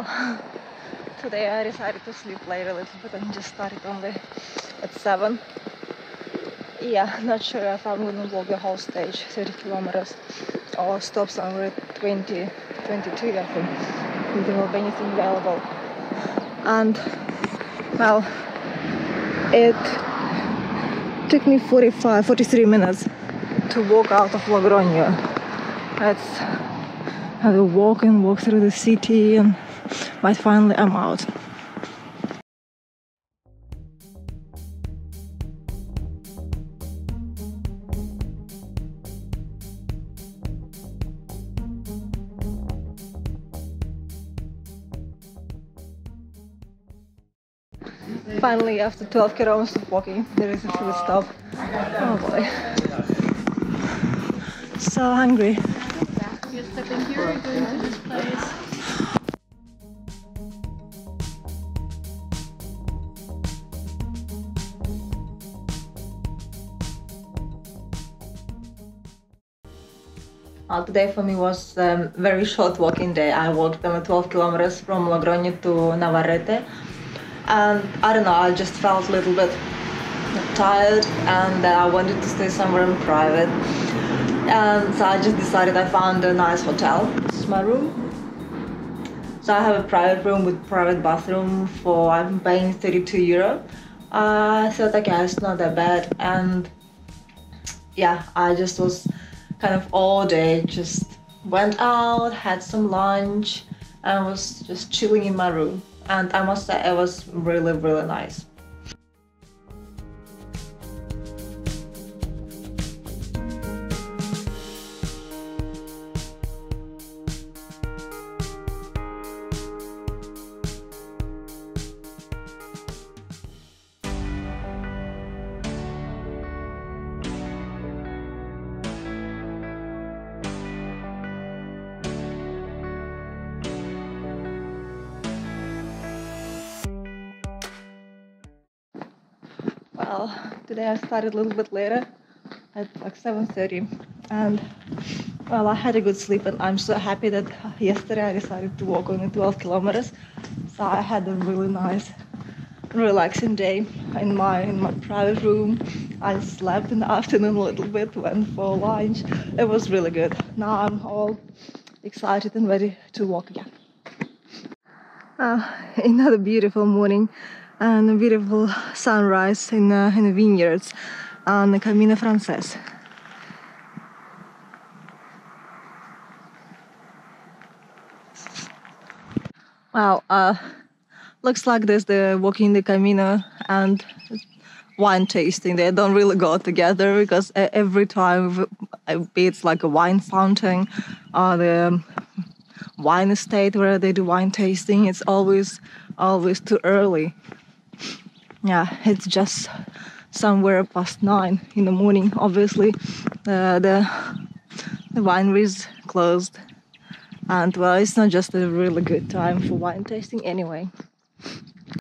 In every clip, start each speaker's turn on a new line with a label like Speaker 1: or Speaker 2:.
Speaker 1: Well, today I decided to sleep late a little bit and just started only at 7. Yeah, not sure if I'm gonna walk the whole stage, 30 kilometers, or stop somewhere at 20, 22, I think, if there will be anything available. And, well, it took me 43 minutes to walk out of Logroño. That's how to walk through the city, but finally I'm out. Finally, after 12 kilometers of walking, there is a food stop. Oh boy. So hungry.
Speaker 2: You're stepping here and going to this place.
Speaker 1: Today for me was a very short walking day. I walked 12 kilometers from Logroño to NAVARRETE. And I don't know, I just felt a little bit tired and I wanted to stay somewhere in private. And so I just decided, I found a nice hotel. This is my room. So I have a private room with private bathroom I'm paying 32 euro. I thought, okay, it's not that bad. And yeah, I just was kind of all day, just went out, had some lunch, and was just chilling in my room. And I must say it was really, really nice. Well, today I started a little bit later, at like 7:30, and well, I had a good sleep, and I'm so happy that yesterday I decided to walk only 12 kilometers. So I had a really nice, relaxing day in my private room. I slept in the afternoon a little bit, went for lunch. It was really good. Now I'm all excited and ready to walk again. Another beautiful morning and a beautiful sunrise in the vineyards on the Camino Frances. Wow, looks like there's the walking the Camino and wine tasting. They don't really go together because every time it's like a wine fountain or the wine estate where they do wine tasting, it's always too early. Yeah, it's just somewhere past 9 in the morning. Obviously, the winery is closed, and well, it's not just a really good time for wine tasting anyway.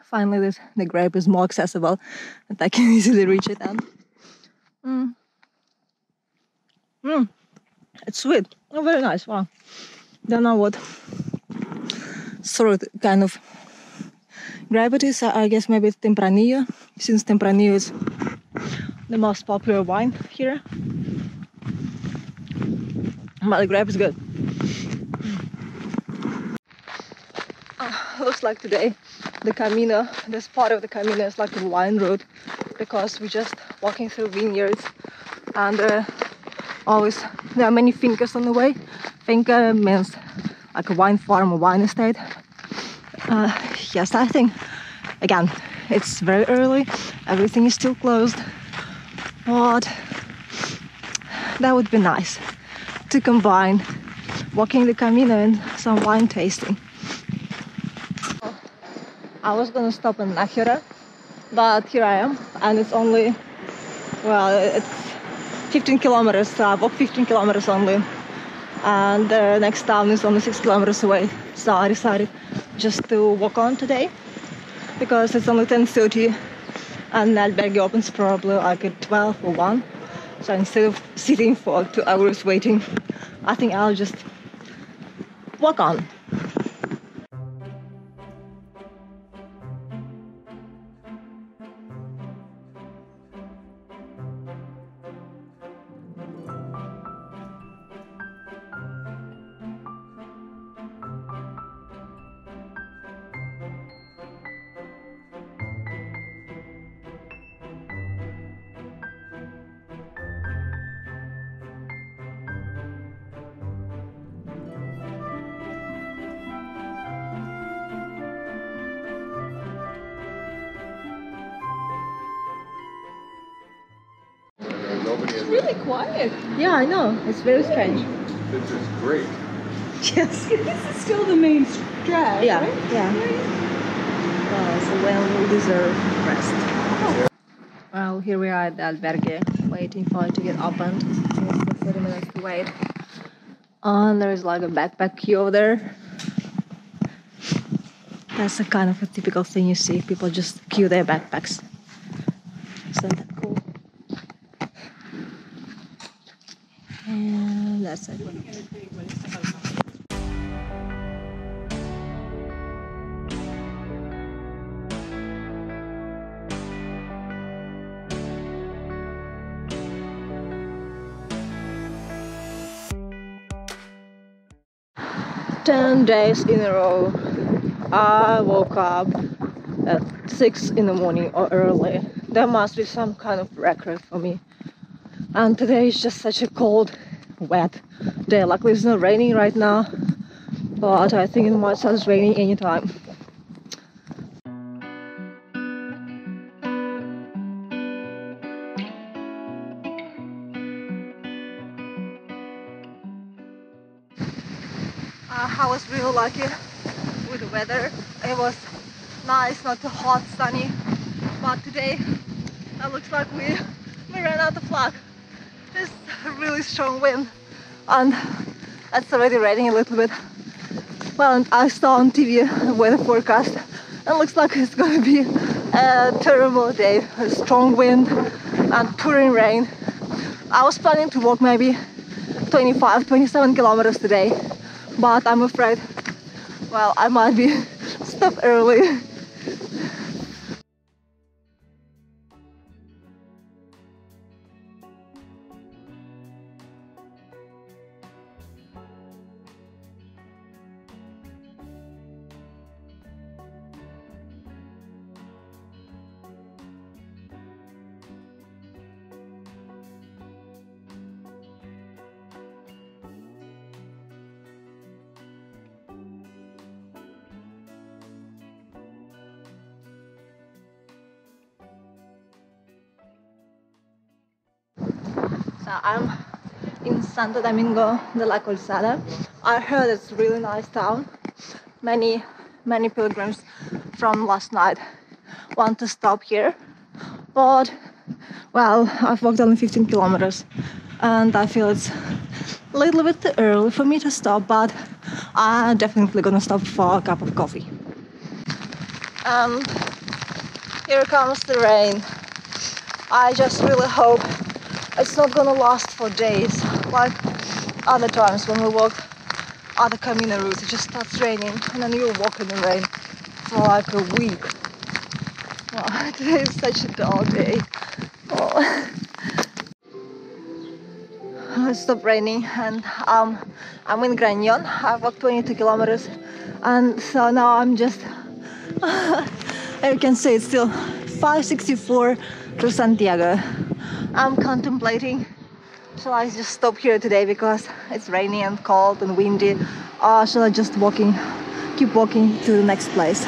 Speaker 1: Finally, the grape is more accessible, and I can easily reach it. And it's sweet. Oh, very nice. Wow. Don't know what sort of kind of grape it is. I guess maybe it's Tempranillo, since Tempranillo is the most popular wine here. But the grape is good. Looks like today the Camino, this part of the Camino is like a wine road, because we're just walking through vineyards, and there are many fincas on the way. Finca means like a wine farm, a wine estate. Yes, I think, again, it's very early, everything is still closed, but that would be nice to combine walking the Camino and some wine tasting. I was gonna stop in Nájera, but here I am, and it's only, well, it's 15 kilometers, so I walked 15 kilometers only, and the next town is only 6 kilometers away, so I decided just to walk on today, because it's only 10:30 and Albergue opens probably like at 12 or 1, so instead of sitting for 2 hours waiting, I think I'll just walk on.
Speaker 3: Nobody
Speaker 2: It's
Speaker 3: has
Speaker 2: really quiet.
Speaker 1: Yeah, I know. It's very strange.
Speaker 3: This is great.
Speaker 1: Yes.
Speaker 2: This is still the main stretch,
Speaker 1: Yeah,
Speaker 2: right?
Speaker 1: yeah. So when we deserve rest. Well, here we are at the albergue, waiting for it to get opened. It's still 30 minutes to wait. And there is like a backpack queue over there. That's a kind of a typical thing you see. People just queue their backpacks. Isn't that cool? And that's it. Ten days in a row, I woke up at 6 in the morning or early. There must be some kind of record for me. And today is just such a cold, wet day. Luckily it's not raining right now, but I think it might start raining anytime. I was really lucky with the weather. It was nice, not too hot, sunny. But today it looks like we ran out of luck. There's a really strong wind and it's already raining a little bit. Well, and I saw on TV the weather forecast and it looks like it's gonna be a terrible day. A strong wind and pouring rain. I was planning to walk maybe 27 kilometers today, but I'm afraid, well, I might be stopped early. So I'm in Santo Domingo de la Calzada. I heard it's a really nice town. Many pilgrims from last night want to stop here, but well, I've walked only 15 kilometers and I feel it's a little bit too early for me to stop, but I'm definitely gonna stop for a cup of coffee. Here comes the rain. I just really hope it's not gonna last for days like other times when we walk other Camino routes. It just starts raining and then you walk in the rain for like a week. Well, today is such a dull day. Oh. It stopped raining and I'm in GRAÑON. I've walked 22 kilometers and so now I'm just as you can see, it's still 5:64 to Santiago. I'm contemplating, shall I just stop here today because it's rainy and cold and windy, or shall I just keep walking to the next place?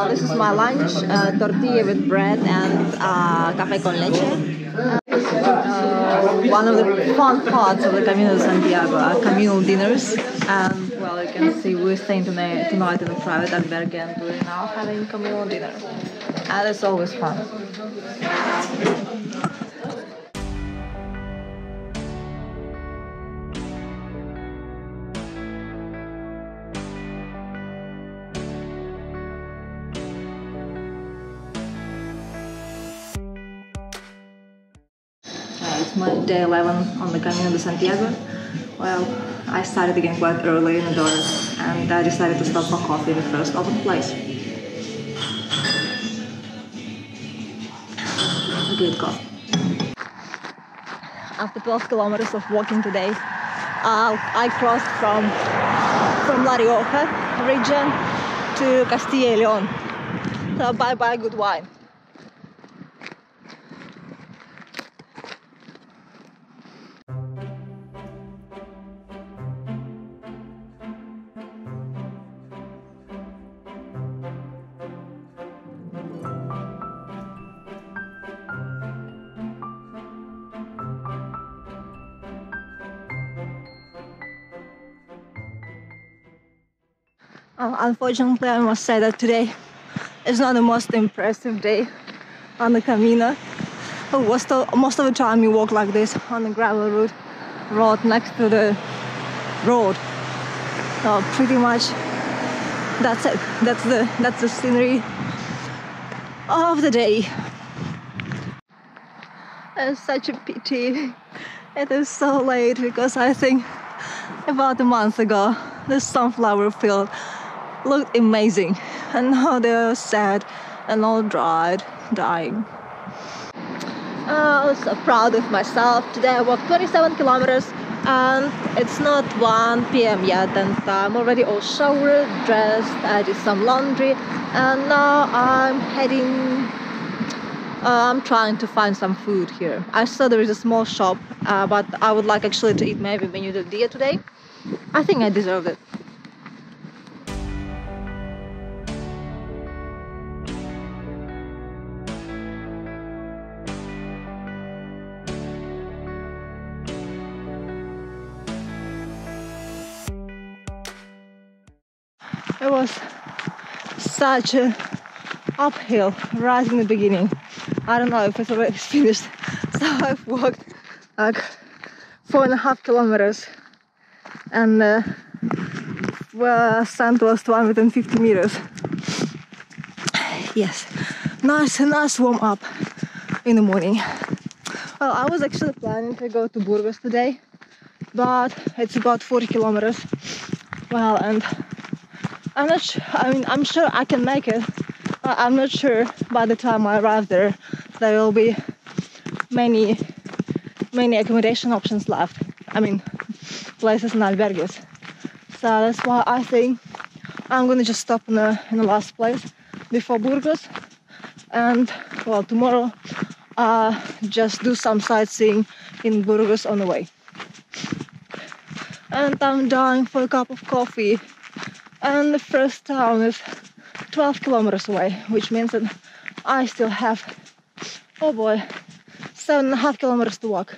Speaker 1: This is my lunch, tortilla with bread and café con leche. One of the fun parts of the Camino de Santiago are communal dinners, and well, you can see we're staying tonight in a private albergue and we're now having communal dinner, and it's always fun. It's my day 11 on the Camino de Santiago. Well, I started again quite early in the door and I decided to stop for coffee in the first open place. Good coffee. After 12 kilometers of walking today, I crossed from La Rioja region to Castile Leon. So bye-bye good wine. Unfortunately, I must say that today is not the most impressive day on the Camino. Most of the time you walk like this on the gravel road next to the road. So pretty much that's it. That's the scenery of the day. It's such a pity. It is so late because I think about a month ago the sunflower field looked amazing, and now they're sad and all dying. I'm so proud of myself. Today I walked 27 kilometers and it's not 1 p.m. yet, and I'm already all showered, dressed. I did some laundry, and now I'm heading. I'm trying to find some food here. I saw there is a small shop, but I would like actually to eat maybe menu del dia today. I think I deserve it. It was such a uphill right in the beginning. I don't know if it's already finished. So I've walked like 4.5 kilometers, and ascent was 250 meters. Yes, nice warm up in the morning. Well, I was actually planning to go to Burgos today, but it's about 40 kilometers. Well, and I'm not sure. I mean, I'm sure I can make it. I'm not sure by the time I arrive there will be many accommodation options left. I mean, places and albergues. So that's why I think I'm gonna just stop in the last place before Burgos, and well, tomorrow just do some sightseeing in Burgos on the way. And I'm dying for a cup of coffee. And the first town is 12 kilometers away, which means that I still have, oh boy, 7.5 kilometers to walk.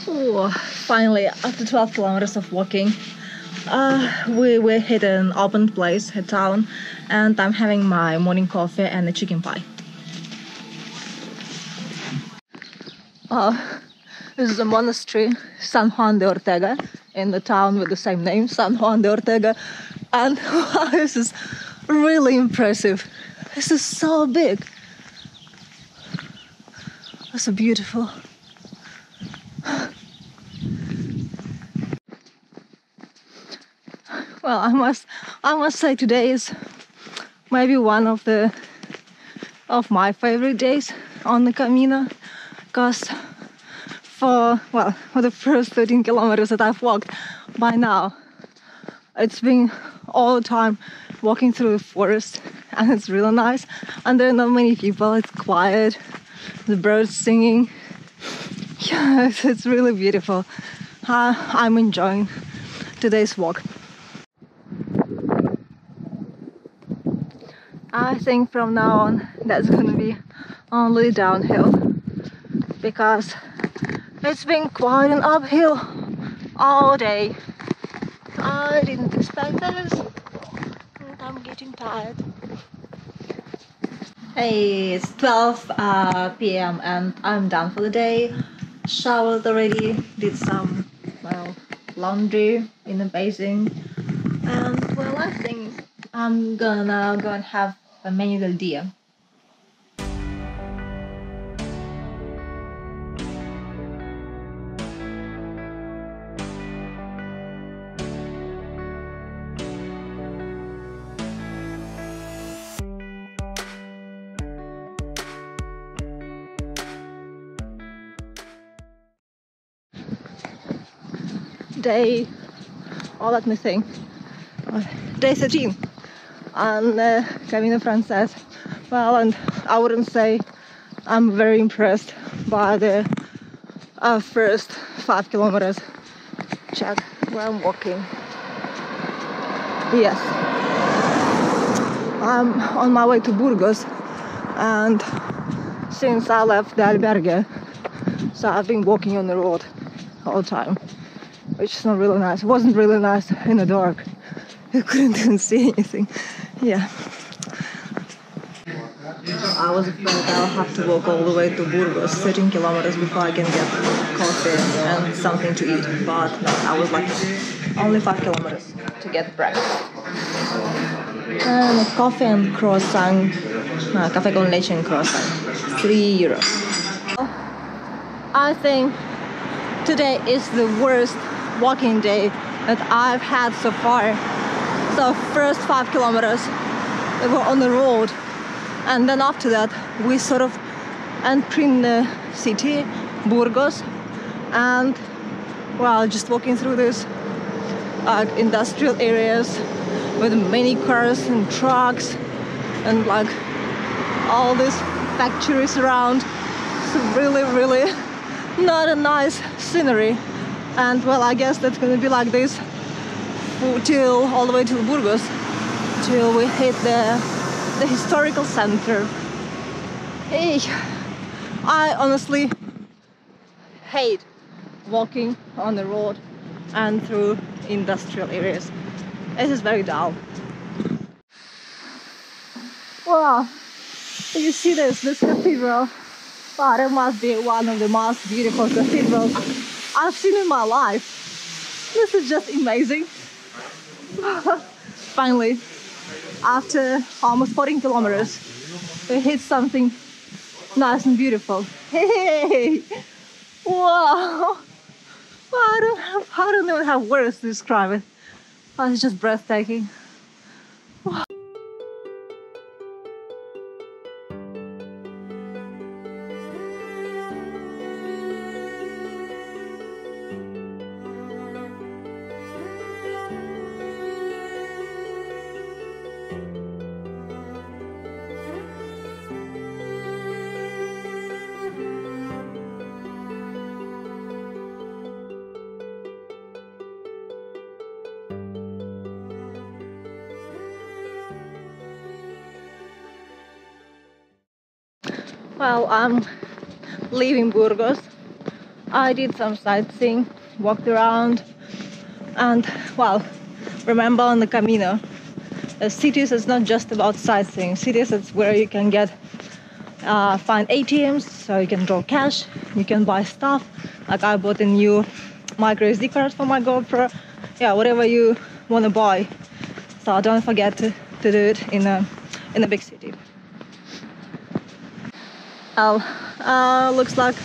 Speaker 1: Ooh, finally, after 12 kilometers of walking, we hit an open place, a town, and I'm having my morning coffee and a chicken pie. This is a monastery, San Juan de Ortega, in the town with the same name, San Juan de Ortega. And wow, this is really impressive. This is so big. It's so beautiful. Well, I must say today is maybe one of my favorite days on the Camino, because for the first 13 kilometers that I've walked by now, it's been all the time walking through the forest, and it's really nice, and there are not many people. It's quiet, the birds singing. Yeah, it's really beautiful. I'm enjoying today's walk. I think from now on that's gonna be only downhill, because it's been quite an uphill all day. I didn't expect this, and I'm getting tired. Hey, it's 12 p.m. and I'm done for the day. Showered already, did some laundry in the basin, and well, I think I'm gonna go and have a menu del dia. Let me think. Day 13 on Camino Frances. Well, and I wouldn't say I'm very impressed by the first 5 kilometers. Check where I'm walking. Yes, I'm on my way to Burgos, and since I left the albergue, so I've been walking on the road all the time. which is not really nice. It wasn't really nice in the dark. You couldn't even see anything. Yeah. I was afraid I'll have to walk all the way to Burgos, 13 kilometers before I can get coffee and something to eat. But no, I was lucky. Only 5 kilometers to get breakfast. And a coffee and croissant, café con leche and croissant, €3. I think today is the worst walking day that I've had so far. So first 5 kilometers we were on the road, and then after that we sort of entering the city, Burgos, and well, just walking through this industrial areas with many cars and trucks and like all these factories around. It's really not a nice scenery, and well, I guess that's gonna be like this till all the way to Burgos, till we hit the historical center. Hey, I honestly hate walking on the road and through industrial areas. This is very dull. Wow, you see this cathedral? Wow, that must be one of the most beautiful cathedrals I've seen in my life. This is just amazing. Finally, after almost 14 kilometers, we hit something nice and beautiful. Hey! Wow! I don't know how words to describe it. Oh, it's just breathtaking. Wow. Well, I'm leaving Burgos. I did some sightseeing, walked around, and well, remember on the Camino, cities is not just about sightseeing. Cities is where you can get find ATMs, so you can draw cash, you can buy stuff. Like I bought a new micro SD card for my GoPro. Yeah, whatever you want to buy. So don't forget to do it in a big city. Looks like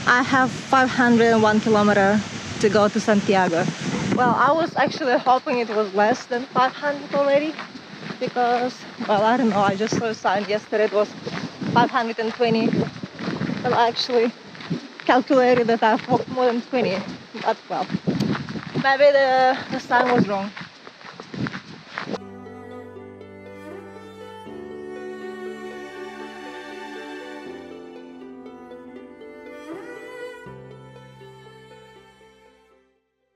Speaker 1: I have 501 kilometers to go to Santiago. Well, I was actually hoping it was less than 500 already, because, well, I don't know, I just saw a sign yesterday it was 520, but I actually calculated that I've walked more than 20, but well, maybe the sign was wrong.